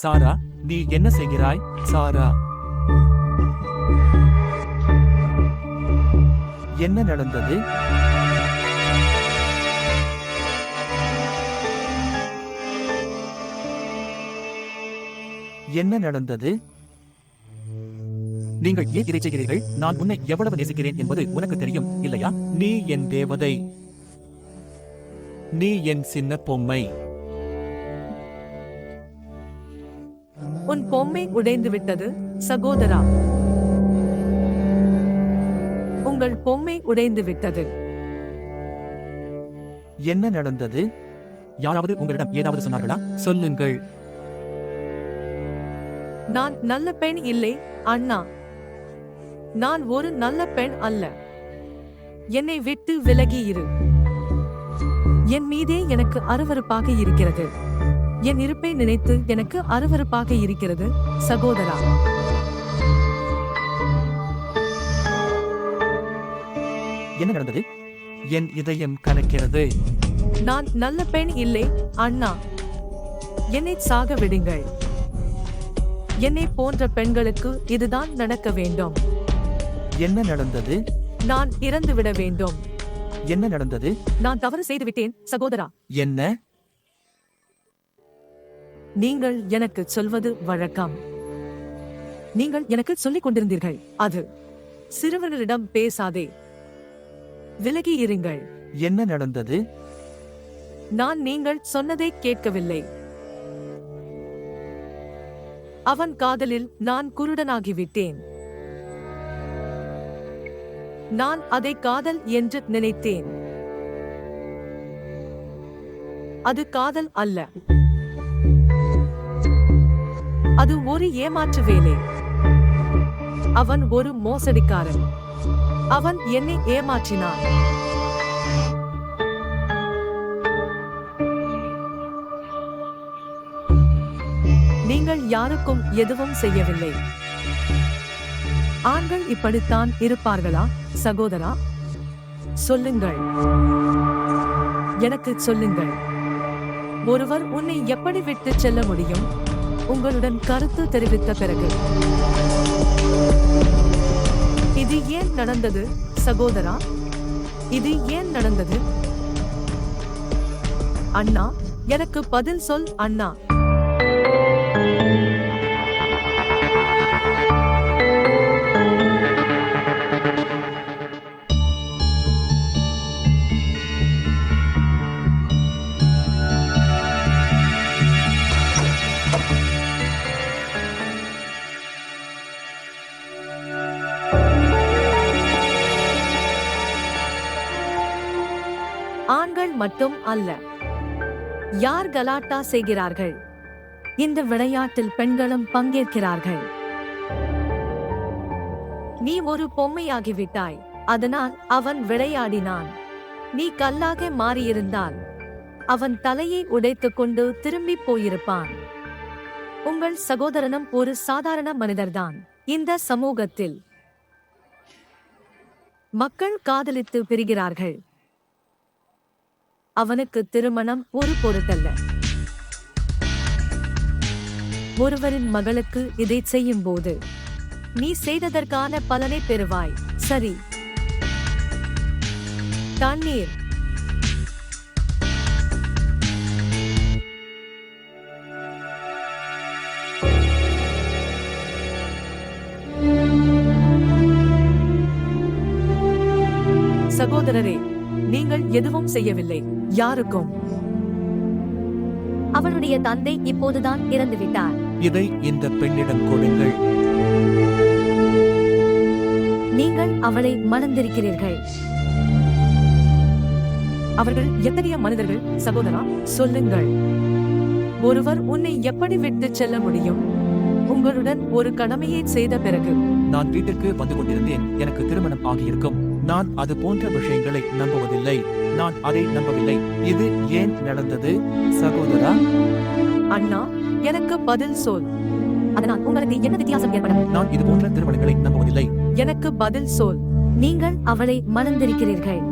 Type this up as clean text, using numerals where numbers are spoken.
சாரா, நீ என்ன செய்கிறாய்? சாரா, என்ன நடந்தது? என்ன நடந்தது? நீங்கள் ஏன் இதை செய்கிறீர்கள்? நான் உன்னை எவ்வளவு நேசிக்கிறேன் என்பது உனக்கு தெரியும், இல்லையா? நீ என் தேவதை. நீ என் சின்ன பொம்மை. உன் பொம்மை உடைந்து விட்டது, சகோதரா. உங்கள் பொம்மை உடைந்து விட்டது. என்ன நடந்தது? யாராவது உங்களிடம் ஏதாவது சொன்னார்களா? சொல்லுங்கள். நான் நல்ல பெண் இல்லை, அண்ணா. நான் ஒரு நல்ல பெண் அல்ல. என்னை விட்டு விலகி இரு. என் மீதே எனக்கு அருவருப்பாக இருக்கிறது. என் இருப்பை நினைத்து எனக்கு அருவருப்பாக இருக்கிறது, சகோதரா. என்ன நடந்தது? என் இதயம் கலக்கிறது. நான் நல்ல பெண் இல்லை, அண்ணா. என்னை சாக விடுங்கள். என்னை போன்ற பெண்களுக்கு இதுதான் நடக்க வேண்டும். என்ன நடந்தது? நான் இறந்து விட வேண்டும். என்ன நடந்தது? நான் தவறு செய்து விட்டேன், சகோதரா. என்ன? நீங்கள் எனக்கு சொல்வது வழக்கம். நீங்கள் எனக்கு சொல்லிக் கொண்டிருந்தீர்கள். அது சிறுவர்களிடம் பேசாதே, விலகி இருங்கள். என்ன நடந்தது? நான் நீங்கள் சொன்னதை கேட்கவில்லை. அவன் காதலில் நான் குருடனாகிவிட்டேன். நான் அதை காதல் என்று நினைத்தேன். அது காதல் அல்ல. அது ஒரு ஏமாற்று வேலை. அவன் ஒரு மோசடிக்காரன். அவன் என்னை ஏமாற்றினான். நீங்கள் யாருக்கும் எதுவும் செய்யவில்லை. ஆண்கள் இப்படித்தான் இருப்பார்களா, சகோதரா? சொல்லுங்கள், எனக்கு சொல்லுங்கள். ஒருவர் உன்னை எப்படி விட்டு செல்ல முடியும்? உங்களுடன் கருத்து தெரிவித்த பிறகு. இது ஏன் நடந்தது, சகோதரா? இது ஏன் நடந்தது? அண்ணா, எனக்கு பதில் சொல், அண்ணா. ஆண்கள் மட்டும் அல்ல. யார் கலாட்டா செய்கிறார்கள்? இந்த விளையாட்டில் பெண்களும் பங்கேற்கிறார்கள். நீ ஒரு பொம்மையாகிவிட்டாய். அதனால் அவன் விளையாடினான். நீ கல்லாக மாறியிருந்தால் அவன் தலையை உடைத்துக் கொண்டு திரும்பி போயிருப்பான். உங்கள் சகோதரனும் ஒரு சாதாரண மனிதர்தான். இந்த சமூகத்தில் மக்கள் காதலித்து பிரிகிறார்கள். அவனுக்கு திருமணம் ஒரு பொருட்டல்ல. ஒருவரின் மகளுக்கு இதை செய்யும் போது நீ செய்ததற்கான பலனை பெறுவாய். சரி. தண்ணீர். சகோதரரே, நீங்கள் எதுவும் செய்யவில்லை. யாருக்கும். அவனுடைய தந்தை இப்போதுதான் இறந்துவிட்டார். இதை இந்த பெண்ணிடம் கொடுங்கள். நீங்கள் அவளை மணந்திருக்கிறீர்கள். அவர்கள் எத்தகைய மனிதர்கள், சகோதரா? சொல்லுங்கள். ஒருவர் உன்னை எப்படி விட்டு செல்ல முடியும்? உங்களுடன் ஒரு கடமையை செய்த பிறகு. நான் வீட்டிற்கு வந்து கொண்டிருந்தேன். எனக்கு திருமணம் ஆகியிருக்கும். நான் அது போன்ற விஷயங்களை நம்புவதில்லை. நான் அதை நம்பவில்லை. இது ஏன் நடந்தது, சகோதரா? அண்ணா, எனக்கு பதில் சொல். அதனால் உங்களுக்கு என்ன வித்தியாசம் ஏற்படும்? நான் இது போன்ற திருமணங்களை நம்புவதில்லை. எனக்கு பதில் சொல். நீங்கள் அவளை மணந்திருக்கிறீர்கள்.